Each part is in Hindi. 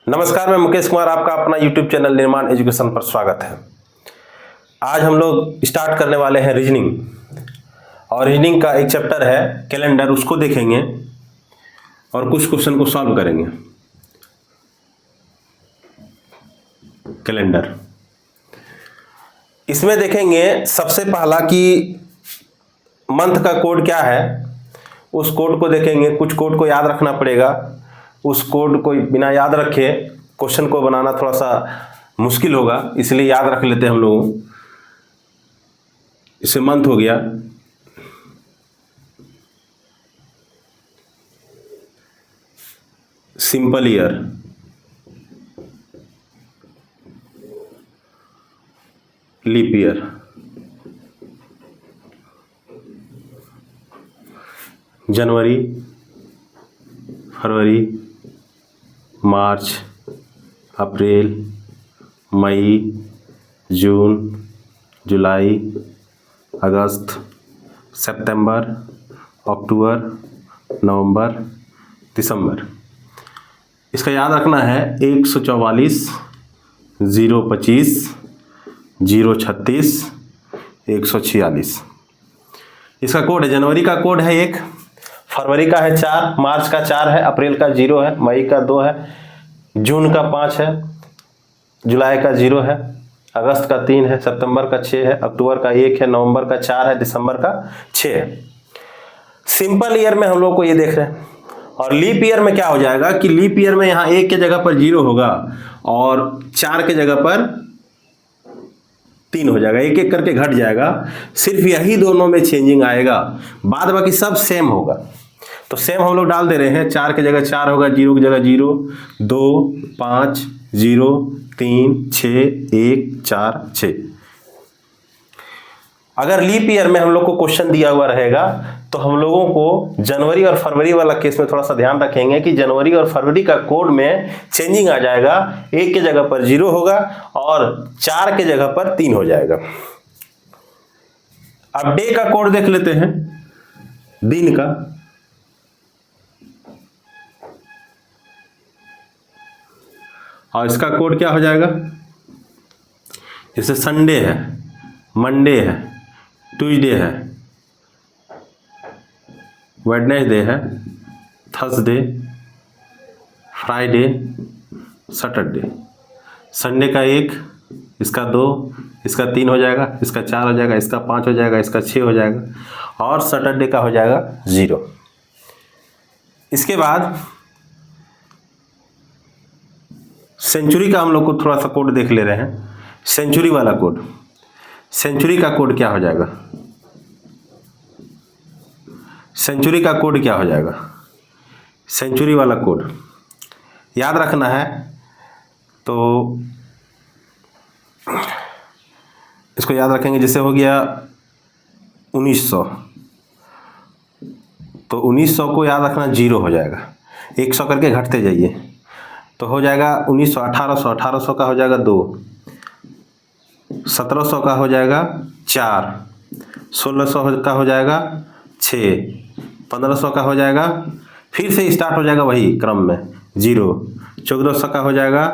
नमस्कार, मैं मुकेश कुमार, आपका अपना YouTube चैनल निर्माण एजुकेशन पर स्वागत है। आज हम लोग स्टार्ट करने वाले हैं रीजनिंग। और रीजनिंग का एक चैप्टर है कैलेंडर, उसको देखेंगे और कुछ क्वेश्चन को सॉल्व करेंगे। कैलेंडर, इसमें देखेंगे सबसे पहला कि मंथ का कोड क्या है, उस कोड को देखेंगे। कुछ कोड को याद रखना पड़ेगा, उस कोड को बिना याद रखे क्वेश्चन को बनाना थोड़ा सा मुश्किल होगा, इसलिए याद रख लेते हैं हम लोग। इसे मंथ हो गया, सिंपल ईयर, लीप ईयर, जनवरी, फरवरी, मार्च, अप्रैल, मई, जून, जुलाई, अगस्त, सितंबर, अक्टूबर, नवंबर, दिसंबर। इसका याद रखना है 144, 025, 036, 146। इसका कोड है, जनवरी का कोड है 1, फरवरी का है 4, मार्च का 4 है, अप्रैल का 0 है, मई का 2 है, जून का 5 है, जुलाई का 0 है, अगस्त का 3 है, सितंबर का 6 है, अक्टूबर का 1 है, नवंबर का 4 है, दिसंबर का 6 है। सिंपल ईयर में हम लोग को ये देख रहे हैं। और लीप ईयर में क्या हो जाएगा कि लीप ईयर में यहाँ 1 के जगह पर 0 होगा और 4 के जगह पर 3 हो जाएगा, एक एक करके घट जाएगा। सिर्फ यही दोनों में चेंजिंग आएगा, बाद बाकी सब सेम होगा। तो सेम हम लोग डाल दे रहे हैं। 4 की जगह 4 होगा, 0 की जगह 0, 2, 5, 0, 3, 6, 1, 4, 6। अगर लीप ईयर में हम लोग को क्वेश्चन दिया हुआ रहेगा तो हम लोगों को जनवरी और फरवरी वाला केस में थोड़ा सा ध्यान रखेंगे कि जनवरी और फरवरी का कोड में चेंजिंग आ जाएगा। 1 के जगह पर 0 होगा और 4 के जगह पर 3 हो जाएगा। अब डे का कोड देख लेते हैं, दिन का। और इसका कोड क्या हो जाएगा, जैसे संडे है, मंडे है, ट्यूसडे है, वेडनेसडे है, थर्सडे, फ्राइडे, सैटरडे। संडे का 1, इसका 2, इसका 3 हो जाएगा, इसका 4 हो जाएगा, इसका 5 हो जाएगा, इसका 6 हो जाएगा और सैटरडे का हो जाएगा 0। इसके बाद सेंचुरी का हम लोग को थोड़ा सा कोड देख ले रहे हैं। सेंचुरी वाला कोड, सेंचुरी का कोड क्या हो जाएगा, सेंचुरी का कोड क्या हो जाएगा, सेंचुरी वाला कोड याद रखना है। तो इसको याद रखेंगे, जैसे हो गया 1900, तो 1900 को याद रखना 0 हो जाएगा, 100 करके घटते जाइए तो हो जाएगा 1900। 1800, 1800 का हो जाएगा 2, 1700 का हो जाएगा 4, 1600 का हो जाएगा 6, 1500 का हो जाएगा, फिर से स्टार्ट हो जाएगा वही क्रम में 0, 1400 का हो जाएगा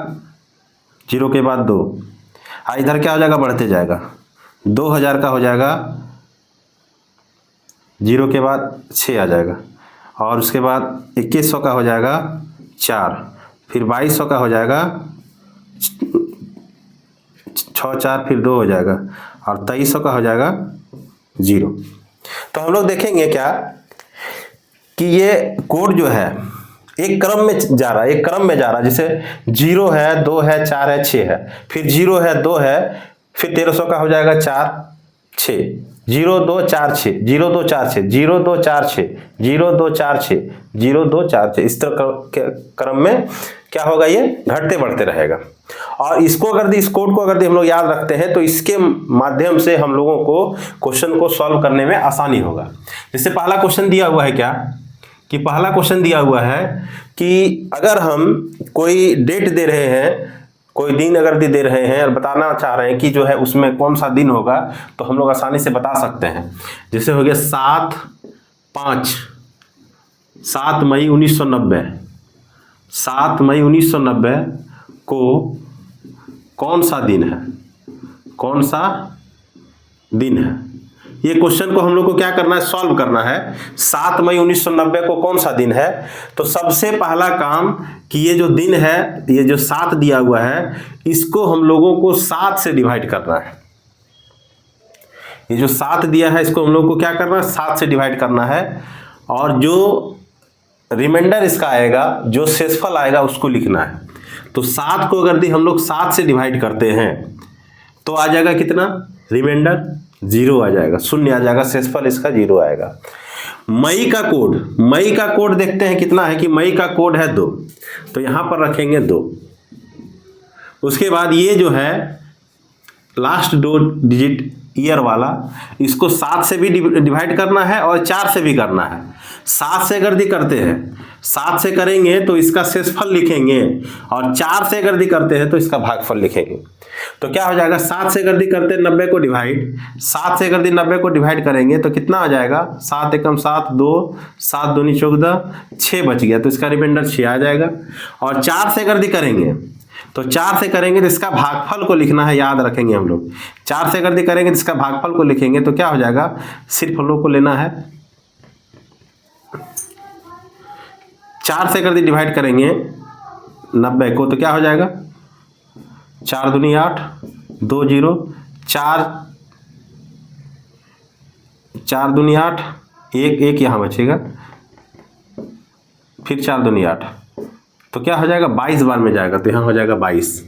0 के बाद 2, इधर क्या हो जाएगा, बढ़ते जाएगा, 2000 का हो जाएगा 0 के बाद 6 आ जाएगा और उसके बाद 2100 का हो जाएगा 4, फिर 2200 का हो जाएगा 6, 4, फिर 2 हो जाएगा और 2300 का हो जाएगा 0। तो हम लोग देखेंगे क्या कि ये कोड जो है एक क्रम में जा रहा है, एक क्रम में जा रहा है। जैसे 0 है, 2 है, 4 है, 6 है, फिर 0 है, 2 है, फिर 1300 का हो जाएगा 4, 6, 0, 2, 4, 6, 0, 2, 4, 6, 0, 2, 4, 6, 0, 2, 4, 6, 0, 2, 4, 6। इस तरह के क्रम में क्या होगा, ये घटते बढ़ते रहेगा। और इसको अगर इस कोड को अगर हम लोग याद रखते हैं तो इसके माध्यम से हम लोगों को क्वेश्चन को सॉल्व करने में आसानी होगा। जैसे पहला क्वेश्चन दिया हुआ है क्या कि पहला क्वेश्चन दिया हुआ है कि अगर हम कोई डेट दे रहे हैं, कोई दिन अगर दे रहे हैं और बताना चाह रहे हैं कि जो है उसमें कौन सा दिन होगा, तो हम लोग आसानी से बता सकते हैं। जैसे हो गया 7 मई 1990, 7 मई 1990 को कौन सा दिन है? कौन सा दिन है? ये क्वेश्चन को हम लोग को क्या करना है? सॉल्व करना है। 7 मई 1990 को कौन सा दिन है? तो सबसे पहला काम कि ये जो दिन है, ये जो 7 दिया हुआ है, इसको हम लोगों को 7 से डिवाइड करना है। ये जो 7 दिया है, इसको हम लोग को क्या करना है? 7 से डिवाइड करना है। और जो रिमाइंडर इसका आएगा, जो शेषफल आएगा, उसको लिखना है। तो 7 को अगर हम लोग 7 से डिवाइड करते हैं तो आ जाएगा कितना? रिमाइंडर 0 आ जाएगा, शून्य आ जाएगा, शेषफल इसका 0 आएगा। मई का कोड देखते हैं कितना है कि मई का कोड है 2, तो यहां पर रखेंगे 2। उसके बाद ये जो है लास्ट 2 डिजिट ईयर वाला, इसको 7 से भी डिवाइड करना है और 4 से भी करना है। 7 से अगर करते हैं, 7 से करेंगे तो इसका शेषफल लिखेंगे, और 4 से अगर करते हैं तो इसका भागफल लिखेंगे। तो क्या हो जाएगा? 7 से अगर करते हैं 90 को डिवाइड, 7 से अगर 90 को डिवाइड करेंगे तो कितना आ जाएगा? 7 एकम 7, 2, 7 दूनी 14, 6 बच गया, तो इसका रिमाइंडर 6 आ जाएगा। और 4 से अगर करेंगे तो 4 से करेंगे तो इसका भागफल को लिखना है, याद रखेंगे हम लोग। 4 से अगर करेंगे तो इसका भागफल को लिखेंगे, तो क्या हो जाएगा? सिर्फ हम लोग को लेना है 4 से अगर डिवाइड करेंगे 90 को तो क्या हो जाएगा? 4 दूनी 8, 2 0, 4 दूनी 8, 1 यहाँ बचेगा, फिर 4 दूनी 8, तो क्या हो जाएगा? 22 बार में जाएगा, तो यहाँ हो जाएगा 22।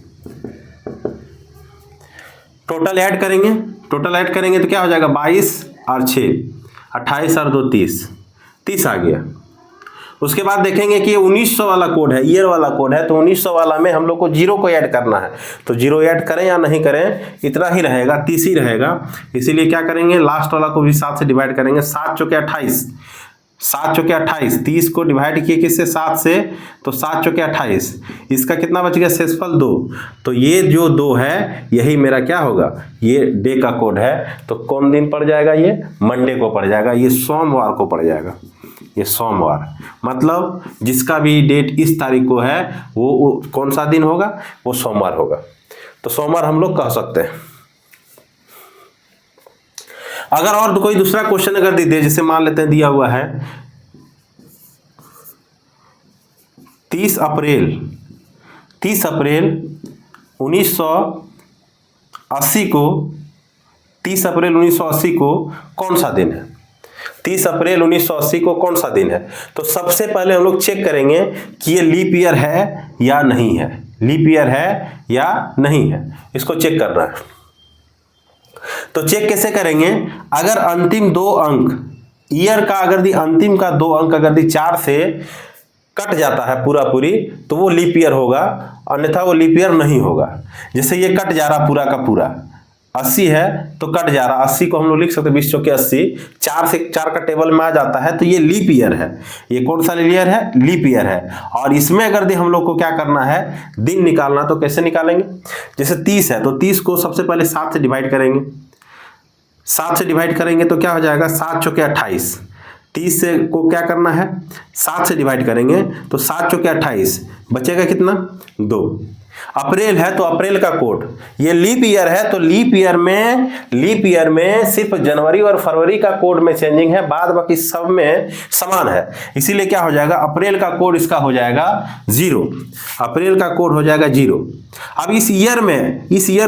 टोटल ऐड करेंगे तो क्या हो जाएगा? 22 और 6, 28 और 2 30 आ गया। उसके बाद देखेंगे कि ये 1900 वाला कोड है, ईयर वाला कोड है, तो 1900 वाला में हम लोग को 0 को ऐड करना है। तो 0 ऐड करें या नहीं करें, इतना ही रहेगा, 30 ही रहेगा। इसीलिए क्या करेंगे? लास्ट वाला को भी 7 से डिवाइड करेंगे। 7 चौके 28, 7 चौके 28, 30 को डिवाइड किए किससे? 7 से, तो 7 चौके 28, इसका कितना बच गया? शेषफल 2। तो ये जो 2 है, यही मेरा क्या होगा? ये डे का कोड है। तो कौन दिन पड़ जाएगा? ये मंडे को पड़ जाएगा, ये सोमवार को पड़ जाएगा। ये सोमवार, मतलब जिसका भी डेट इस तारीख को है वो कौन सा दिन होगा? वो सोमवार होगा। तो सोमवार हम लोग कह सकते हैं। अगर और कोई दूसरा क्वेश्चन अगर दे दे, जैसे मान लेते हैं दिया हुआ है 30 अप्रैल 1980 को 30 अप्रैल 1980 को कौन सा दिन है? 30 अप्रैल 1980 को कौन सा दिन है? तो सबसे पहले हम लोग चेक करेंगे कि ये लीप ईयर है या नहीं है। लीप ईयर है या नहीं है, इसको चेक करना है। तो चेक कैसे करेंगे? अगर अंतिम 2 अंक ईयर का, अगर अंतिम का 2 अंक अगर 4 से कट जाता है पूरा पूरी, तो वो लीप ईयर होगा, अन्यथा वो लीप ईयर नहीं होगा। जैसे ये कट जा रहा पूरा का पूरा, 80 है तो कट जा रहा, 80 को हम लोग लिख सकते हैं 20 चौके 80, 4 से 4 का टेबल में आ जाता है, तो ये लीप ईयर है। ये कौन सा ईयर है? लीप ईयर है। और इसमें अगर हम लोग को क्या करना है? दिन निकालना, तो कैसे निकालेंगे? जैसे 30 है तो 30 को सबसे पहले 7 से डिवाइड करेंगे। 7 से डिवाइड करेंगे तो क्या हो जाएगा? 7 चौके 28। 30 से को क्या करना है? 7 से डिवाइड करेंगे तो 7 चौके 28, बचेगा कितना? 2। अप्रैल है तो अप्रैल का कोड, ये लीप ईयर है तो लीप ईयर में सिर्फ जनवरी और फरवरी का कोड में चेंजिंग है, बाद बाकी सब में समान है। इसीलिए क्या हो जाएगा? अप्रैल का कोड इसका हो जाएगा 0। अप्रैल का कोड हो जाएगा 0। अब इस ईयर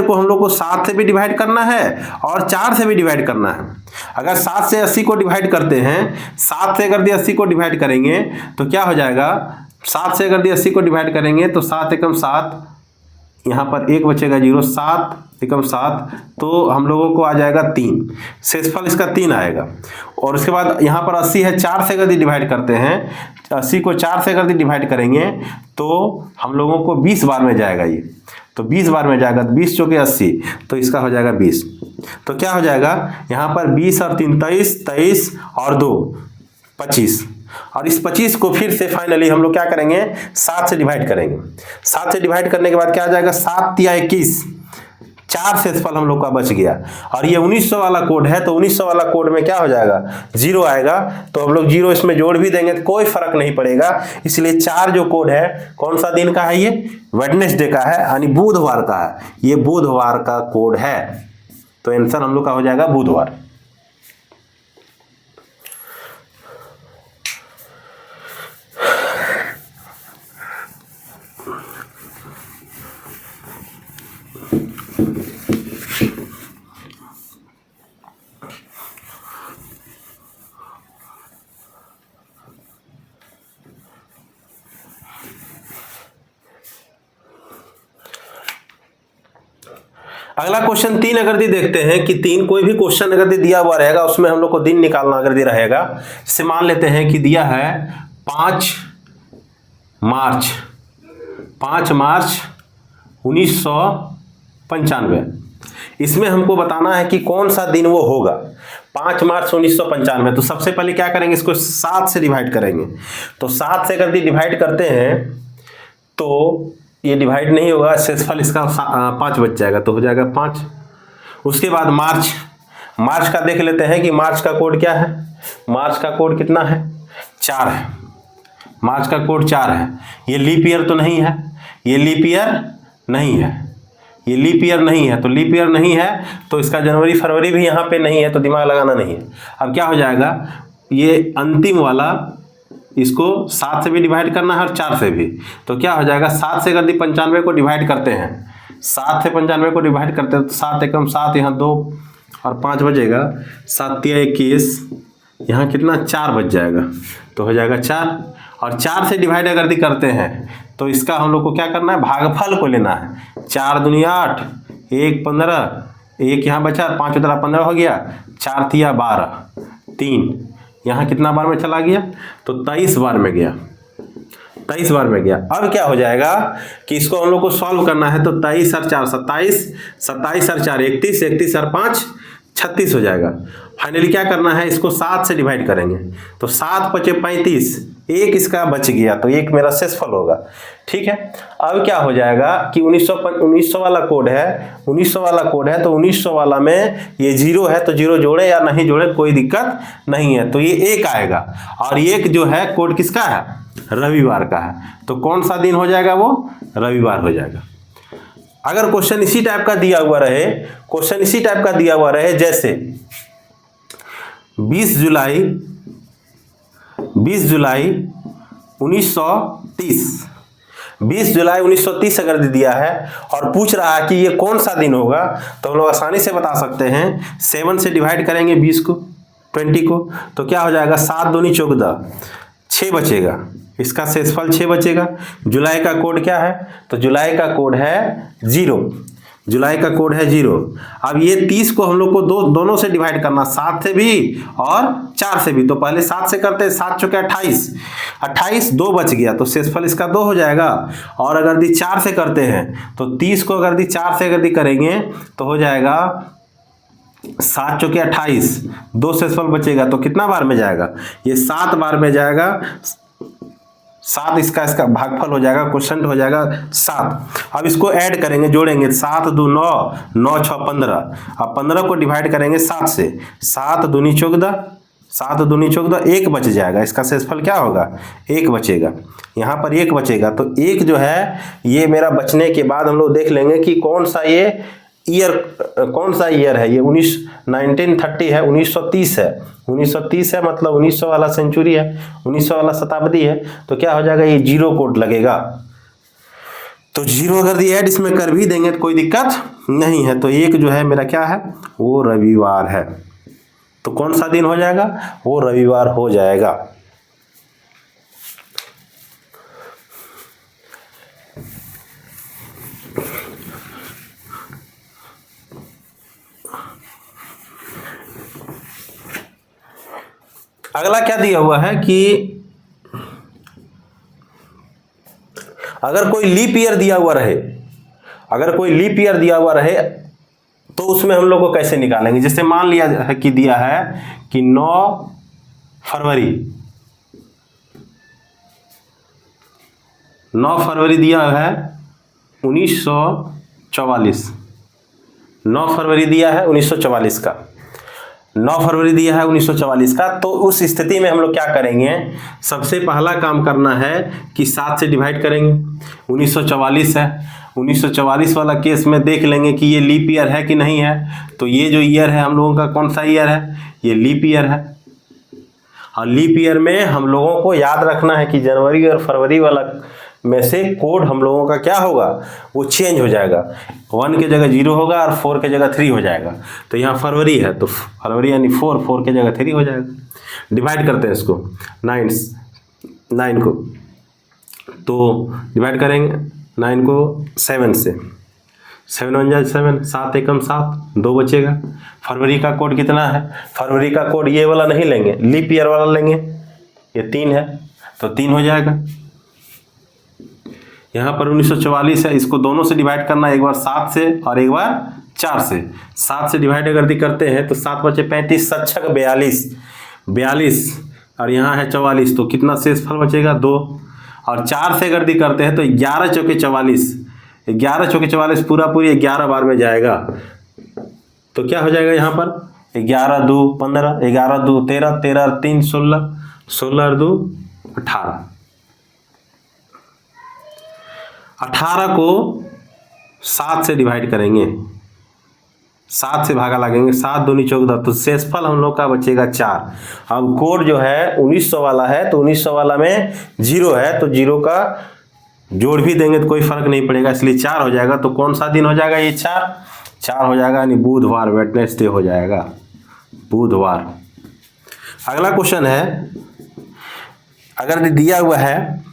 को हम लोग को 7 से भी डिवाइड करना है और 4 से भी डिवाइड करना है। अगर 7 से 80 को डिवाइड करते हैं, 7 से अगर 80 को डिवाइड करेंगे तो क्या हो जाएगा? 7 से अगर 80 को डिवाइड करेंगे तो 7 एकम 7, यहाँ पर 1 बचेगा 0, 7 एकम 7, तो हम लोगों को आ जाएगा 3, शेषफल इसका 3 आएगा। और उसके बाद यहाँ पर 80 है, 4 से अगर डिवाइड करते हैं, 80 को 4 से अगर डिवाइड करेंगे तो हम लोगों को 20 बार में जाएगा ये, तो 20 बार में जाएगा, 20 चौके 80, तो इसका हो जाएगा 20। तो क्या हो जाएगा? यहाँ पर 20 और 3 23, 23 और 2 25, और इस 25 को फिर से फाइनली हम लोग क्या करेंगे? 7 से डिवाइड करेंगे। 7 से डिवाइड करने के बाद क्या आ जाएगा? 7 या 21, 4 शेषफल हम लोग का बच गया। और ये 1900 वाला कोड है, तो 1900 वाला कोड में क्या हो जाएगा, 0 आएगा। तो हम लोग 0 इसमें जोड़ भी देंगे तो कोई फर्क नहीं पड़ेगा। इसलिए 4 जो कोड है कौन सा दिन का है, ये वेडनेसडे का है, यानी बुधवार का है। ये बुधवार का कोड है, तो आंसर हम लोग का हो जाएगा बुधवार। अगला क्वेश्चन 3 अगर दी देखते हैं कि 3 कोई भी क्वेश्चन अगर दी दिया हुआ रहेगा उसमें हम लोग को दिन निकालना अगर दी रहेगा। जैसे मान लेते हैं कि दिया है 5 मार्च 1995। इसमें हमको बताना है कि कौन सा दिन वो होगा, 5 मार्च 1995। तो सबसे पहले क्या करेंगे, इसको 7 से डिवाइड करेंगे। तो 7 से अगर डिवाइड करते हैं तो ये डिवाइड नहीं होगा, शेषफल इसका 5 बच जाएगा, तो हो जाएगा 5। उसके बाद मार्च का देख लेते हैं कि मार्च का कोड क्या है। मार्च का कोड कितना है, 4 है। मार्च का कोड 4 है। ये लीप ईयर तो नहीं है, ये लीप ईयर नहीं है, ये लीप ईयर नहीं है। तो लीप ईयर नहीं है तो इसका जनवरी फरवरी भी यहाँ पे नहीं है, तो दिमाग लगाना नहीं है। अब क्या हो जाएगा, ये अंतिम वाला इसको 7 से भी डिवाइड करना है और 4 से भी। तो क्या हो जाएगा, 7 से अगर 95 को डिवाइड करते हैं, 7 से 95 को डिवाइड करते हैं तो 7 एकम 7, यहाँ 2 और 5 बचेगा, 7 तिया 21, यहाँ कितना 4 बच जाएगा, तो हो जाएगा 4। और 4 से डिवाइड अगर करते हैं तो इसका हम लोग को क्या करना है, भागफल को लेना है। 4 दूनी 8, 1 15, 1 यहाँ बचा, 5 उधर 15 हो गया, 4 तिया 12, 3 यहाँ कितना बार में चला गया, तो 23 बार में गया, 23 बार में गया। अब क्या हो जाएगा कि इसको हम लोग को सॉल्व करना है। तो 23 और 4 27, 27 और 4 31, 31 और 5 36 हो जाएगा। फाइनली क्या करना है, इसको 7 से डिवाइड करेंगे। तो 7 पचे 35, 1 इसका बच गया, तो 1 मेरा शेषफल होगा। ठीक है, अब क्या हो जाएगा कि 1900 वाला कोड है, 1900 वाला कोड है, तो 1900 वाला में ये 0 है, तो 0 जोड़े या नहीं जोड़े कोई दिक्कत नहीं है, तो ये 1 आएगा। और 1 जो है कोड किसका है, रविवार का है। तो कौन सा दिन हो जाएगा, वो रविवार हो जाएगा। अगर क्वेश्चन इसी टाइप का दिया हुआ रहे, क्वेश्चन इसी टाइप का दिया हुआ रहे, जैसे 20 जुलाई 1930, 20 जुलाई 1930 अगर दिया है और पूछ रहा है कि ये कौन सा दिन होगा, तो हम लोग आसानी से बता सकते हैं। 7 से डिवाइड करेंगे 20 को 20 को, तो क्या हो जाएगा, 7 दूनी 14, 6 बचेगा, इसका शेषफल 6 बचेगा। जुलाई का कोड क्या है, तो जुलाई का कोड है 0, जुलाई का कोड है 0। अब ये 30 को हम लोग को दोनों से डिवाइड करना, 7 से भी और 4 से भी। तो पहले 7 से करते हैं, 7 चौके 28, 28 2 बच गया, तो शेषफल इसका 2 हो जाएगा। और अगर 4 से करते हैं तो 30 को अगर 4 से अगर करेंगे तो हो जाएगा 7 चौके 28, 2 शेषफल बचेगा, तो कितना बार में जाएगा, ये 7 बार में जाएगा। 7 इसका भागफल हो जाएगा, क्वेश्चन हो जाएगा 7। अब इसको ऐड करेंगे, जोड़ेंगे, 7 2 9, 9 6 15। अब 15 को डिवाइड करेंगे 7 से, 7 दूनी 14, 7 दूनी 14, 1 बच जाएगा, इसका शेषफल क्या होगा, 1 बचेगा। यहाँ पर 1 बचेगा, तो 1 जो है ये मेरा बचने के बाद हम लोग देख लेंगे कि कौन सा ये ईयर, कौन सा ईयर है। ये 1930 है, 1930 है, 1930 है, मतलब 1900 वाला सेंचुरी है, 1900 वाला शताब्दी है। तो क्या हो जाएगा, ये 0 कोड लगेगा। तो 0 अगर ऐड इसमें कर भी देंगे तो कोई दिक्कत नहीं है। तो 1 जो है मेरा क्या है, वो रविवार है। तो कौन सा दिन हो जाएगा, वो रविवार हो जाएगा। अगला क्या दिया हुआ है कि अगर कोई लीप ईयर दिया हुआ रहे, अगर कोई लीप ईयर दिया हुआ रहे तो उसमें हम लोग को कैसे निकालेंगे। जैसे मान लिया है कि दिया है कि 9 फरवरी, 9 फरवरी दिया है 1944, 9 फरवरी दिया है 1944 का, 9 फरवरी दिया है 1944 का। तो उस स्थिति में हम लोग क्या करेंगे, सबसे पहला काम करना है कि 7 से डिवाइड करेंगे। 1944 है, 1944 वाला केस में देख लेंगे कि ये लीप ईयर है कि नहीं है। तो ये जो ईयर है हम लोगों का कौन सा ईयर है, ये लीप ईयर है। और लीप ईयर में हम लोगों को याद रखना है कि जनवरी और फरवरी वाला में से कोड हम लोगों का क्या होगा, वो चेंज हो जाएगा। 1 के जगह 0 होगा और 4 के जगह 3 हो जाएगा। तो यहाँ फरवरी है तो फरवरी यानी 4 के जगह 3 हो जाएगा। डिवाइड करते हैं इसको 9 को, तो डिवाइड करेंगे 9 को 7 से, 7 1 जा 7, 7 एकम 7, 2 बचेगा। फरवरी का कोड कितना है, फरवरी का कोड ये वाला नहीं लेंगे, लीप ईयर वाला लेंगे। ये 3 है तो 3 हो जाएगा। यहाँ पर 1944 है, इसको दोनों से डिवाइड करना, एक बार 7 से और एक बार 4 से। 7 से डिवाइड अगर करते हैं तो 7 बचे 35, 7 छक 42 और यहाँ है 44, तो कितना शेषफल बचेगा 2। और 4 से अगर करते हैं तो 11 चौके 44, 11 चौके 44 पूरा पूरी 11 बार में जाएगा। तो क्या हो जाएगा यहाँ पर 11 2 15, 11 2 13, 13 और 3 16, 16 और 2 18। 18 को 7 से डिवाइड करेंगे, 7 से भागा लगेंगे, 7 दूनी 14, तो शेषफल हम लोग का बचेगा 4। अब कोड जो है 1900 वाला है, तो 1900 वाला में 0 है, तो 0 का जोड़ भी देंगे तो कोई फर्क नहीं पड़ेगा, इसलिए 4 हो जाएगा। तो कौन सा दिन हो जाएगा ये 4 हो जाएगा, यानी बुधवार, वेडनेसडे हो जाएगा, बुधवार। अगला क्वेश्चन है, अगर दिया हुआ है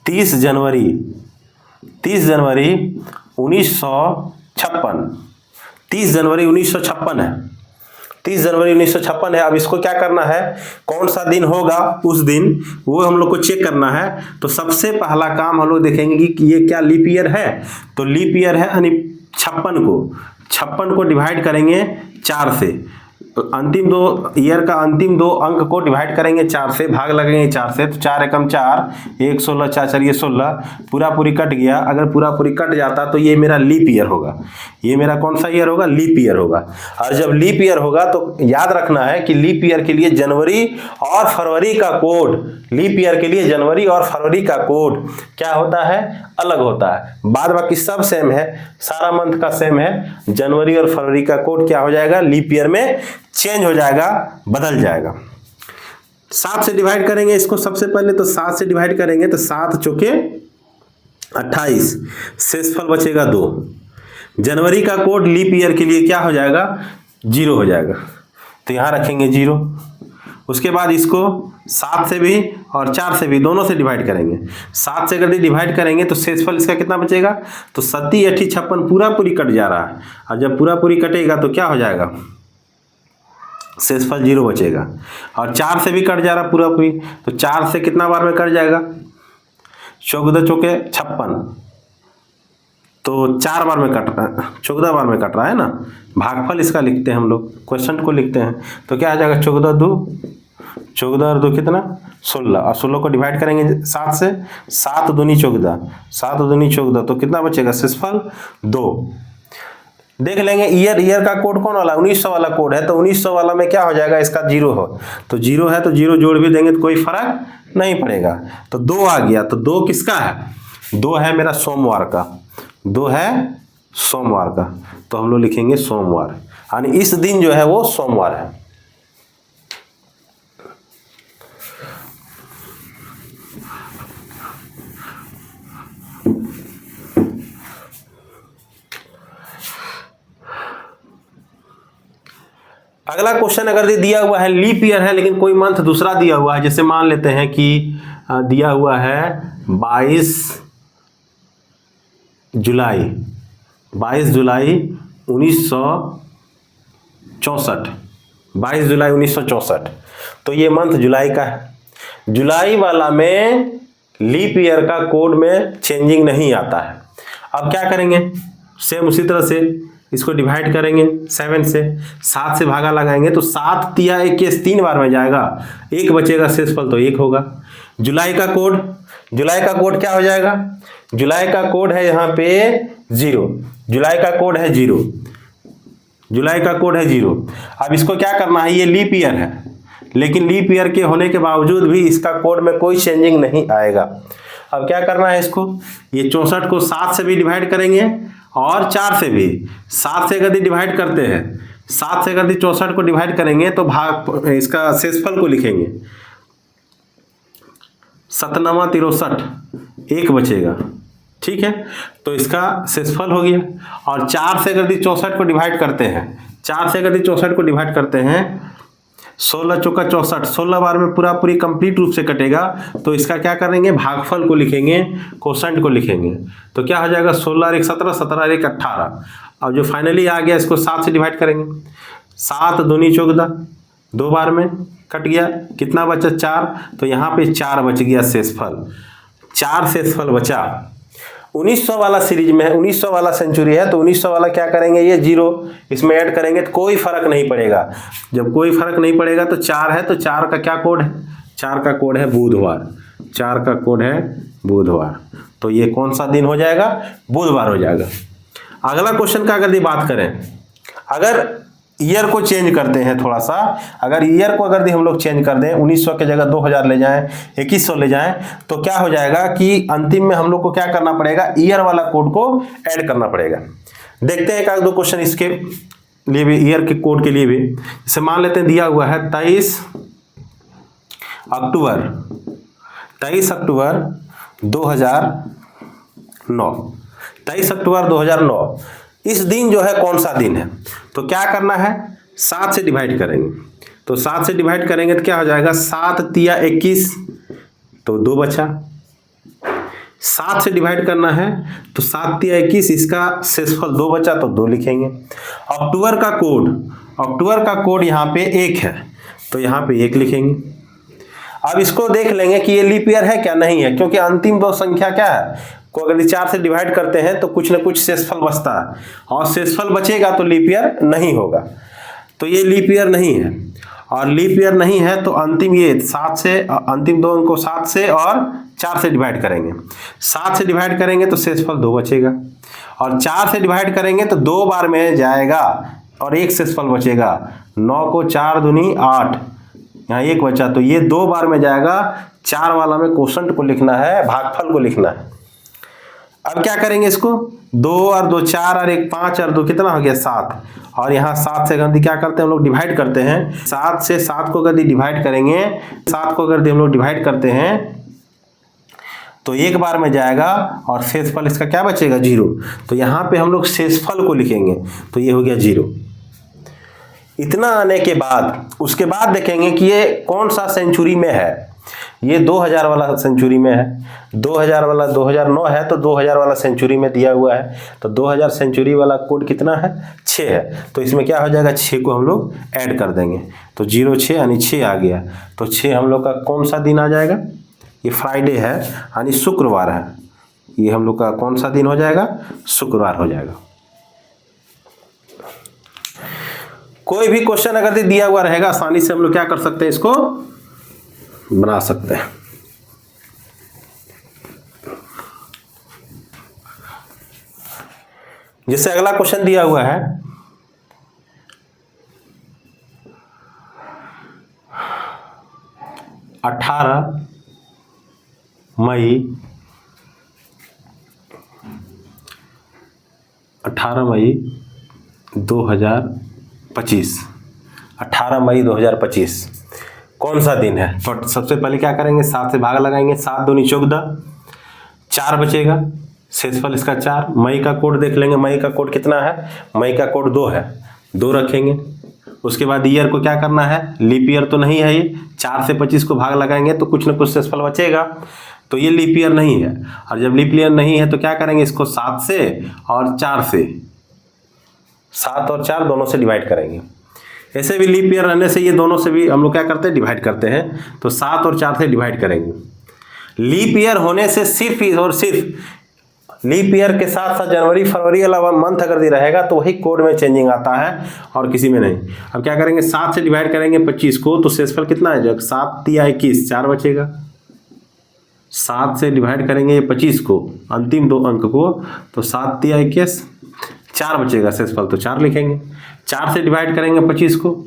30 जनवरी 1956, 30 जनवरी 1956 है, 30 जनवरी 1956 है। अब इसको क्या करना है, कौन सा दिन होगा उस दिन, वो हम लोग को चेक करना है। तो सबसे पहला काम हम लोग देखेंगे कि ये क्या लीप ईयर है। तो लीप ईयर है यानी 56 को डिवाइड करेंगे 4 से, अंतिम 2 ईयर का अंतिम 2 अंक को डिवाइड करेंगे 4 से, भाग लगेंगे 4 से, तो 4 एकम 4, 1 16 4 4 ये 16, पूरा पूरी कट गया। अगर पूरा पूरी कट जाता तो ये मेरा लीप ईयर होगा, ये मेरा कौन सा ईयर होगा, लीप ईयर होगा। और जब लीप ईयर होगा तो याद रखना है कि लीप ईयर के लिए जनवरी और फरवरी का कोड, लीप ईयर के लिए जनवरी और फरवरी का कोड क्या होता है, अलग होता है। बाद बाकी सब सेम है, सारा मंथ का सेम है। जनवरी और फरवरी का कोड क्या हो जाएगा, लीप ईयर में चेंज हो जाएगा, बदल जाएगा। 7 से डिवाइड करेंगे इसको, सबसे पहले तो 7 से डिवाइड करेंगे तो 7 चौके 28, शेषफल बचेगा 2। जनवरी का कोड लीप ईयर के लिए क्या हो जाएगा, 0 हो जाएगा, तो यहां रखेंगे 0। उसके बाद इसको 7 से भी और 4 से भी दोनों से डिवाइड करेंगे। 7 से अगर डिवाइड करेंगे तो शेषफल इसका कितना बचेगा, तो 7 8 56 पूरा पूरी कट जा रहा है। और जब पूरा पूरी कटेगा तो क्या हो जाएगा, शेषफल 0 बचेगा। और 4 से भी कट जा रहा पूरा पूरी, तो 4 से कितना बार में कट जाएगा, 14 चौके 56, तो 4 बार में कट रहा है, 14 बार में कट रहा है ना। भागफल इसका लिखते हैं हम लोग, क्वेश्चन को लिखते हैं, तो क्या आ जाएगा 14 और 2 कितना 16, और 16 को डिवाइड करेंगे 7 से, 7 दूनी 14, 7 दूनी 14, तो कितना बचेगा, शेषफल 2। देख लेंगे ईयर का कोड कौन वाला, 1900 वाला कोड है, तो 1900 वाला में क्या हो जाएगा, इसका 0 हो, तो 0 है तो 0 जोड़ भी देंगे तो कोई फर्क नहीं पड़ेगा। तो 2 आ गया, तो 2 किसका है, 2 है मेरा सोमवार का, 2 है सोमवार का, तो हम लोग लिखेंगे सोमवार, यानी इस दिन जो है वो सोमवार है। अगला क्वेश्चन अगर दिया हुआ है लीप ईयर है लेकिन कोई मंथ दूसरा दिया हुआ है, जैसे मान लेते हैं कि दिया हुआ है 22 जुलाई 1964, 22 जुलाई 1964, तो ये मंथ जुलाई का है। जुलाई वाला में लीप ईयर का कोड में चेंजिंग नहीं आता है। अब क्या करेंगे, सेम उसी तरह से इसको डिवाइड करेंगे 7 से, 7 से भागा लगाएंगे तो 7 तिया 21 3 बार में जाएगा, 1 बचेगा, शेषफल तो 1 होगा। जुलाई का कोड जुलाई का कोड क्या हो जाएगा? जुलाई का कोड है यहाँ पे 0, जुलाई का कोड है 0, जुलाई का कोड है 0। अब इसको क्या करना है, ये लीप ईयर है, लेकिन लीप ईयर के होने के बावजूद भी इसका कोड में कोई चेंजिंग नहीं आएगा। अब क्या करना है इसको, ये 64 को 7 से भी डिवाइड करेंगे और 4 से भी। 7 से यदि डिवाइड करते हैं, 7 से यदि 64 को डिवाइड करेंगे तो भाग इसका शेषफल को लिखेंगे, 7 9 63, 1 बचेगा, ठीक है। तो इसका शेषफल हो गया। और 4 से यदि 64 को डिवाइड करते हैं, 4 से यदि 64 को डिवाइड करते हैं, 16 चौका 64, 16 बार में पूरी कंप्लीट रूप से कटेगा। तो इसका क्या करेंगे, भागफल को लिखेंगे, कोसेंट को लिखेंगे। तो क्या हो जाएगा, 16 और 1 17, 17 और 1 18। अब जो फाइनली आ गया इसको 7 से डिवाइड करेंगे, 7 दूनी 14, 2 बार में कट गया, कितना बचा 4। तो यहाँ पे 4 बच गया शेषफल, 4 शेषफल बचा। 1900 वाला सीरीज में है, 1900 वाला सेंचुरी है, तो 1900 वाला क्या करेंगे, ये 0 इसमें ऐड करेंगे तो कोई फर्क नहीं पड़ेगा। जब कोई फर्क नहीं पड़ेगा तो 4 है, तो 4 का क्या कोड है, 4 का कोड है बुधवार, 4 का कोड है बुधवार। तो ये कौन सा दिन हो जाएगा, बुधवार हो जाएगा। अगला क्वेश्चन का अगर बात करें, अगर ईयर को चेंज करते हैं थोड़ा सा, अगर ईयर को अगर हम लोग चेंज कर दें, 1900 की जगह 2000 ले जाएं, 2100 ले जाएं, तो क्या हो जाएगा कि अंतिम में हम लोग को क्या करना पड़ेगा, ईयर वाला कोड को ऐड करना पड़ेगा। देखते हैं एक दो क्वेश्चन इसके लिए भी, ईयर के कोड के लिए भी। जैसे मान लेते हैं दिया हुआ है 23 अक्टूबर 2009, 23 अक्टूबर 2009। इस दिन जो है कौन सा दिन है, तो क्या करना है, 7 से डिवाइड करेंगे। तो 7 से डिवाइड करेंगे तो क्या हो जाएगा, 7 तिया 21, तो 2 बचा। 7 से डिवाइड करना है तो 7 तिया 21, इसका शेषफल 2 बचा, तो 2 लिखेंगे। अक्टूबर का कोड यहाँ पे 1 है, तो यहाँ पे 1 लिखेंगे। अब इसको देख लेंगे कि ये लीप ईयर है क्या, नहीं है, क्योंकि अंतिम 2 संख्या क्या है, को अगर 4 से डिवाइड करते हैं तो कुछ ना कुछ शेषफल बचता है, और शेषफल बचेगा तो लीप ईयर नहीं होगा। तो ये लीप ईयर नहीं है, और लीप ईयर नहीं है तो अंतिम ये 7 से, अंतिम 2 अंक को 7 से और 4 से डिवाइड करेंगे। 7 से डिवाइड करेंगे तो शेषफल 2 बचेगा, और 4 से डिवाइड करेंगे तो 2 बार में जाएगा और 1 शेषफल बचेगा। 9 को 4 दूनी 8, यहाँ 1 बचा, तो ये 2 बार में जाएगा। 4 वाला में कोसेंट को लिखना है, भागफल को लिखना है। अब क्या करेंगे इसको, 2 और 2 4 और 1 5 और 2 कितना हो गया 7, और यहाँ 7 से गंदी क्या करते हैं हम लोग, डिवाइड करते हैं। 7 से 7 को यदि डिवाइड करेंगे, 7 को यदि हम लोग डिवाइड करते हैं तो 1 बार में जाएगा, और शेषफल इसका क्या बचेगा 0। तो यहाँ पे हम लोग शेषफल को लिखेंगे, तो ये हो गया 0। इतना आने के बाद उसके बाद देखेंगे कि ये कौन सा सेंचुरी में है। ये 2000 वाला सेंचुरी में है, 2000 वाला 2009 है, तो 2000 वाला सेंचुरी में दिया हुआ है। तो 2000 सेंचुरी वाला कोड कितना है, 6 है। तो इसमें क्या हो जाएगा, 6 को हम लोग ऐड कर देंगे, तो 0 6 यानी 6 आ गया। तो 6 हम लोग का कौन सा दिन आ जाएगा, ये फ्राइडे है यानी शुक्रवार है। ये हम लोग का कौन सा दिन हो जाएगा, शुक्रवार हो जाएगा। कोई भी क्वेश्चन अगर दिया हुआ रहेगा, आसानी से हम लोग क्या कर सकते हैं, इसको बना सकते हैं। जैसे अगला क्वेश्चन दिया हुआ है, 18 मई 2025, 18 मई 2025 कौन सा दिन है। तो सबसे पहले क्या करेंगे, 7 से भाग लगाएंगे, 7 दूनी 14, 4 बचेगा, शेषफल इसका 4। मई का कोड देख लेंगे, मई का कोड कितना है, मई का कोड 2 है, 2 रखेंगे। उसके बाद ईयर को क्या करना है, लीप ईयर तो नहीं है ये, 4 से 25 को भाग लगाएंगे तो कुछ ना कुछ शेषफल बचेगा, तो ये लीप ईयर नहीं है। और जब लीप ईयर नहीं है तो क्या करेंगे, इसको 7 से और 4 से, 7 और 4 दोनों से डिवाइड करेंगे। ऐसे भी लीप ईयर रहने से ये दोनों से भी हम लोग क्या करते हैं, डिवाइड करते हैं। तो 7 और 4 से डिवाइड करेंगे। लीप ईयर होने से सिर्फ और सिर्फ लीप ईयर के साथ साथ जनवरी फरवरी वाला मंथ अगर भी रहेगा तो वही कोड में चेंजिंग आता है और किसी में नहीं। अब क्या करेंगे, 7 से डिवाइड करेंगे 25 को, तो शेषफल कितना है, जब 7 या 21, 4 बचेगा। 7 से डिवाइड करेंगे ये 25 को, अंतिम 2 अंक को, तो 7 तिया 21, 4 बचेगा शेषफल, तो 4 लिखेंगे। 4 से डिवाइड करेंगे 25 को,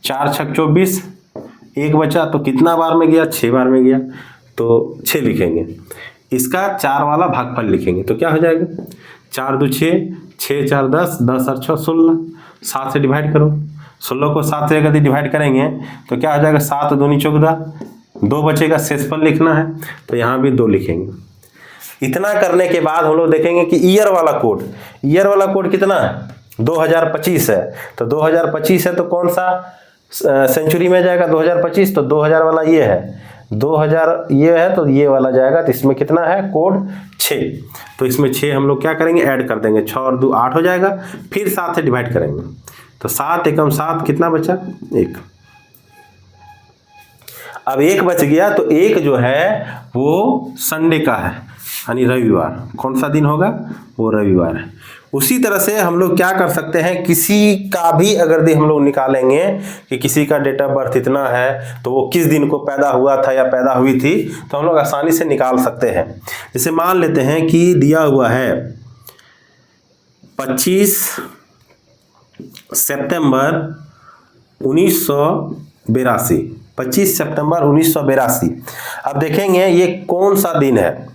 4 छक 24, 1 बचा, तो कितना बार में गया? 6 बार में गया, तो 6 लिखेंगे। इसका 4 वाला भागफल लिखेंगे, तो क्या हो जाएगा? 4 2 6, 6 4 10, 10 और 6 16। 7 से डिवाइड करो, 16 को 7 से यदि डिवाइड करेंगे तो क्या हो जाएगा? 7 दूनी 14, 2 बचेगा, शेषफल लिखना है, तो यहाँ भी 2 लिखेंगे। इतना करने के बाद हम लोग देखेंगे कि ईयर वाला कोड कितना है? 2025 है, तो 2025 है तो कौन सा सेंचुरी में जाएगा? 2025, तो 2000 वाला ये है, 2000 ये है, तो ये वाला जाएगा, तो इसमें कितना है? कोड 6। तो इसमें 6 हम लोग क्या करेंगे? ऐड कर देंगे, 6 और 2 8 हो जाएगा, फिर 7 से डिवाइड करेंगे, तो 7 एकम 7, कितना बचा? 1। अब 1 बच गया, तो 1 जो है वो संडे का है, यानी रविवार। कौन सा दिन होगा? वो रविवार है। उसी तरह से हम लोग क्या कर सकते हैं, किसी का भी अगर हम लोग निकालेंगे कि किसी का डेट ऑफ बर्थ इतना है, तो वो किस दिन को पैदा हुआ था या पैदा हुई थी, तो हम लोग आसानी से निकाल सकते हैं। जैसे मान लेते हैं कि दिया हुआ है 25 सितंबर 1982, 25 सितंबर 1982। अब देखेंगे ये कौन सा दिन है,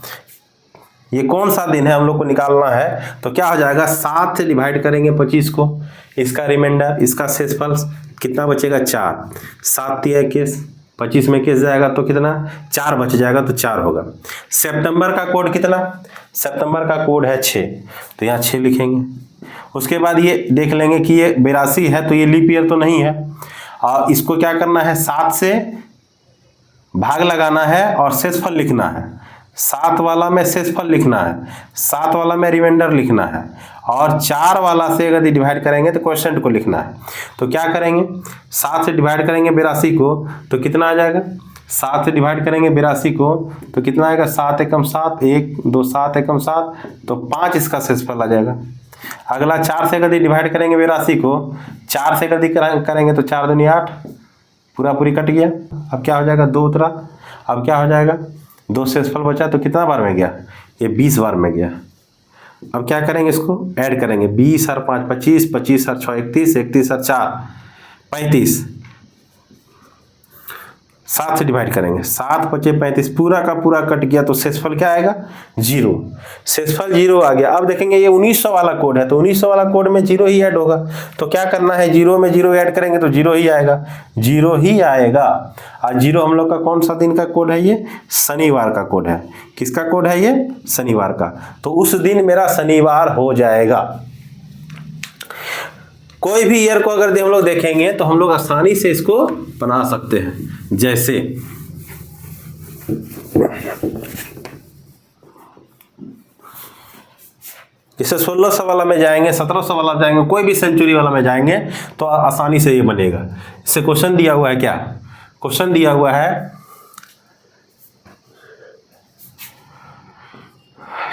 ये कौन सा दिन है हम लोग को निकालना है। तो क्या हो जाएगा? 7 से डिवाइड करेंगे 25 को, इसका रिमाइंडर, इसका शेषफल कितना बचेगा? 4। 7 तिया 21, 25 में 21 जाएगा तो कितना? 4 बच जाएगा, तो 4 होगा। सितंबर का कोड कितना? सितंबर का कोड है 6, तो यहाँ 6 लिखेंगे। उसके बाद ये देख लेंगे कि ये 82 है, तो ये लीप ईयर तो नहीं है, और इसको क्या करना है? 7 से भाग लगाना है और शेषफल लिखना है। 7 वाला में शेषफल लिखना है, 7 वाला में रिमाइंडर लिखना है, और 4 वाला से अगर डिवाइड करेंगे तो क्वोशिएंट को लिखना है। तो क्या करेंगे? 7 से डिवाइड करेंगे 82 को, तो कितना आ जाएगा? 7 से डिवाइड करेंगे 82 को, तो कितना आएगा? 7 एकम 7, 1 2 7 एकम 7, तो 5 इसका शेषफल आ जाएगा। अगला 4 से अगर डिवाइड करेंगे 82 को, 4 से अगर करेंगे तो 4 दूनी 8, पूरा पूरी कट गया। अब क्या हो जाएगा? 2 उतरा। अब क्या हो जाएगा? 2 शेषफल बचा, तो कितना बार में गया? ये 20 बार में गया। अब क्या करेंगे? इसको ऐड करेंगे, 20 और 5 25, 25 और 6 31, 31 और 4 35। 7 से डिवाइड करेंगे, 7 बचे 35, पूरा का पूरा कट गया, तो शेषफल क्या आएगा? 0। शेषफल 0 आ गया। अब देखेंगे ये 1900 वाला कोड है, तो 1900 वाला कोड में 0 ही ऐड होगा। तो क्या करना है? 0 में 0 ऐड करेंगे तो 0 ही आएगा, 0 ही आएगा। और 0 हम लोग का कौन सा दिन का कोड है? ये शनिवार का कोड है। किसका कोड है ये? शनिवार का। तो उस दिन मेरा शनिवार हो जाएगा। कोई भी ईयर को अगर हम लोग देखेंगे तो हम लोग आसानी से इसको बना सकते हैं। जैसे जैसे 1600 वाला में जाएंगे, 1700 वाला जाएंगे, कोई भी सेंचुरी वाला में जाएंगे तो आसानी से ये बनेगा। इससे क्वेश्चन दिया हुआ है, क्या क्वेश्चन दिया हुआ है?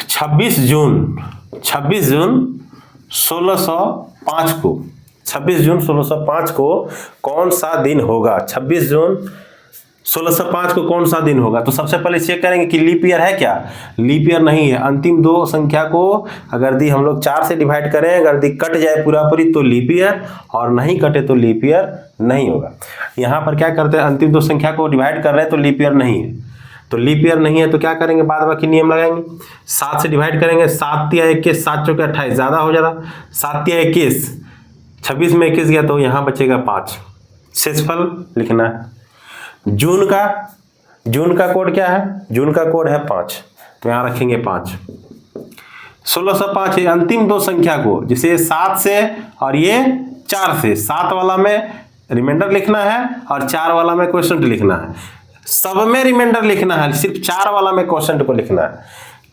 26 जून 1605 को, 26 जून 1605 को कौन सा दिन होगा? 26 जून 1605 को कौन सा दिन होगा? तो सबसे पहले चेक करेंगे कि लीप ईयर है क्या? लीप ईयर नहीं है। अंतिम 2 संख्या को अगर दी हम लोग 4 से डिवाइड करें, अगर दी कट जाए पूरा पूरी तो लीप ईयर, और नहीं कटे तो लीप ईयर नहीं होगा। यहाँ पर क्या करते हैं? अंतिम 2 संख्या को डिवाइड कर रहे हैं तो लीप ईयर नहीं है, तो लीप ईयर नहीं है तो क्या करेंगे? बाद बाकी नियम लगाएंगे। 7 से डिवाइड करेंगे, 7 तिया 21, 7 चौके 28, ज़्यादा हो जा रहा, 7 तिया 21, 26 में 21 गया तो यहाँ बचेगा 5, शेषफल लिखना है। जून का कोड क्या है? जून का कोड है 5, तो यहाँ रखेंगे 5। 1605 अंतिम 2 संख्या को, जैसे 7 से और ये 4 से, 7 वाला में रिमाइंडर लिखना है और 4 वाला में क्वोशिएंट लिखना है। सब में रिमाइंडर लिखना है, सिर्फ 4 वाला में क्वोशिएंट को लिखना है।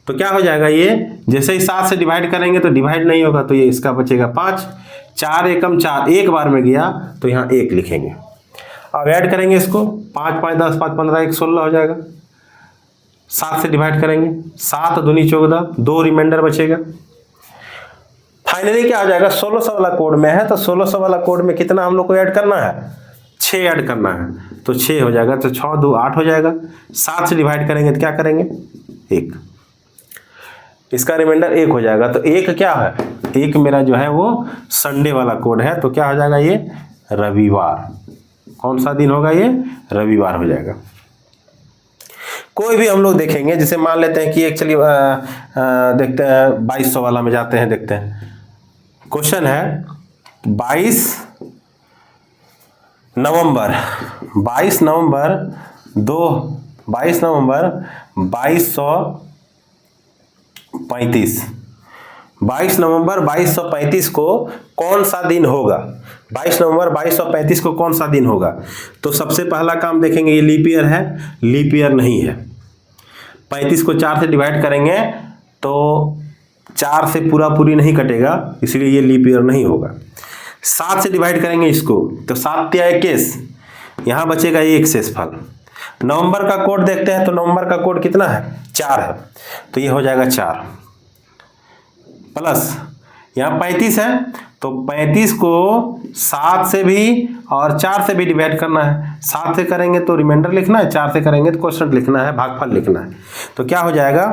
तो क्या हो जाएगा? ये जैसे ही 7 से डिवाइड करेंगे तो डिवाइड नहीं होगा, तो ये इसका बचेगा 5। 4 एकम 4, 1 बार में गया तो यहाँ 1 लिखेंगे। अब ऐड करेंगे इसको, 5 5 10 5 15 1 16 हो जाएगा। 7 से डिवाइड करेंगे, 7 दूनी 14, 2 रिमाइंडर बचेगा। फाइनली क्या हो जाएगा? 1600 वाला कोड में है, तो 1600 वाला कोड में कितना हम लोग को ऐड करना है? 6 ऐड करना है तो 6 हो जाएगा, तो 6 2 8 हो जाएगा। 7 से डिवाइड करेंगे तो क्या करेंगे 1, इसका रिमाइंडर 1 हो जाएगा। तो 1 क्या है, 1 मेरा जो है वो संडे वाला कोड है, तो क्या हो जाएगा ये रविवार। कौन सा दिन होगा ये, रविवार हो जाएगा। कोई भी हम लोग देखेंगे, जैसे मान लेते हैं कि एक, चलिए देखते हैं 2200 वाला में जाते हैं, देखते हैं। क्वेश्चन है 22 नवंबर 22 नवंबर 2235 22 नवंबर 2235 को कौन सा दिन होगा, 22 नवंबर 2235 को कौन सा दिन होगा। तो सबसे पहला काम देखेंगे, ये लीप ईयर है, लीप ईयर नहीं है। 35 को 4 से डिवाइड करेंगे तो 4 से पूरी नहीं कटेगा, इसलिए ये लीप ईयर नहीं होगा। 7 से डिवाइड करेंगे इसको तो 7 या 21, यहाँ बचेगा 1 शेषफल। नवंबर का कोड देखते हैं, तो नवंबर का कोड कितना है 4 है, तो ये हो जाएगा 4 प्लस यहाँ 35 है, तो 35 को 7 से भी और 4 से भी डिवाइड करना है। 7 से करेंगे तो रिमाइंडर लिखना है, 4 से करेंगे तो क्वोशंट लिखना है, भागफल लिखना है। तो क्या हो जाएगा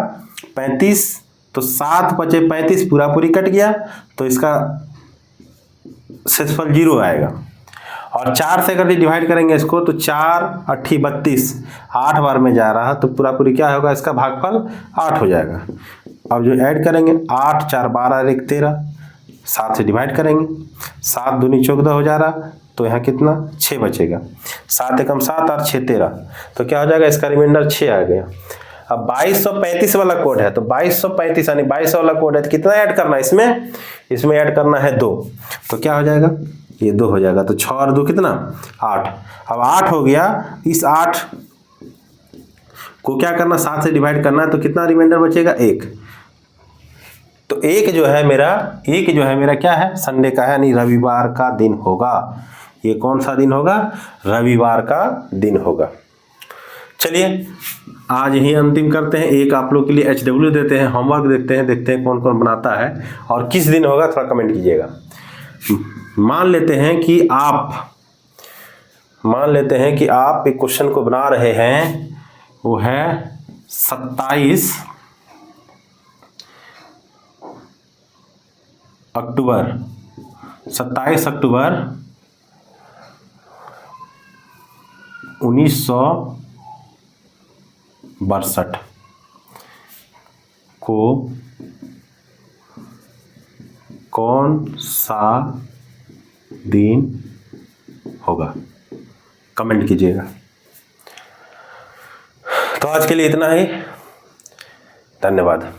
35, तो 7 बचे 35 पूरी कट गया, तो इसका शेषफल 0 आएगा। और 4 से अगर डिवाइड करेंगे इसको तो 4 8 32, 8 बार में जा रहा है, तो पूरी क्या होगा, इसका भागफल 8 हो जाएगा। अब जो ऐड करेंगे 8 4 12 1 13, 7 से डिवाइड करेंगे, 7 दूनी 14 हो जा रहा, तो यहाँ कितना 6 बचेगा। 7 एकम 7 और 6 13, तो क्या हो जाएगा, इसका रिमाइंडर 6 आ गया। अब 2235 वाला कोड है, तो 2235 यानी 22 वाला कोड है, तो कितना ऐड करना है इसमें ऐड करना है 2, तो क्या हो जाएगा ये 2 हो जाएगा। तो 6 और 2 कितना 8। अब 8 हो गया, इस 8 को क्या करना 7 से डिवाइड करना है, तो कितना रिमाइंडर बचेगा 1। तो 1 जो है मेरा क्या है, संडे का है, यानी रविवार का दिन होगा। ये कौन सा दिन होगा, रविवार का दिन होगा। चलिए आज यही अंतिम करते हैं। एक आप लोग के लिए HW देते हैं, होमवर्क देखते हैं कौन कौन बनाता है और किस दिन होगा, थोड़ा कमेंट कीजिएगा। मान लेते हैं कि आप एक क्वेश्चन को बना रहे हैं, वो है 27 अक्टूबर 1962 को कौन सा दिन होगा, कमेंट कीजिएगा। तो आज के लिए इतना ही, धन्यवाद।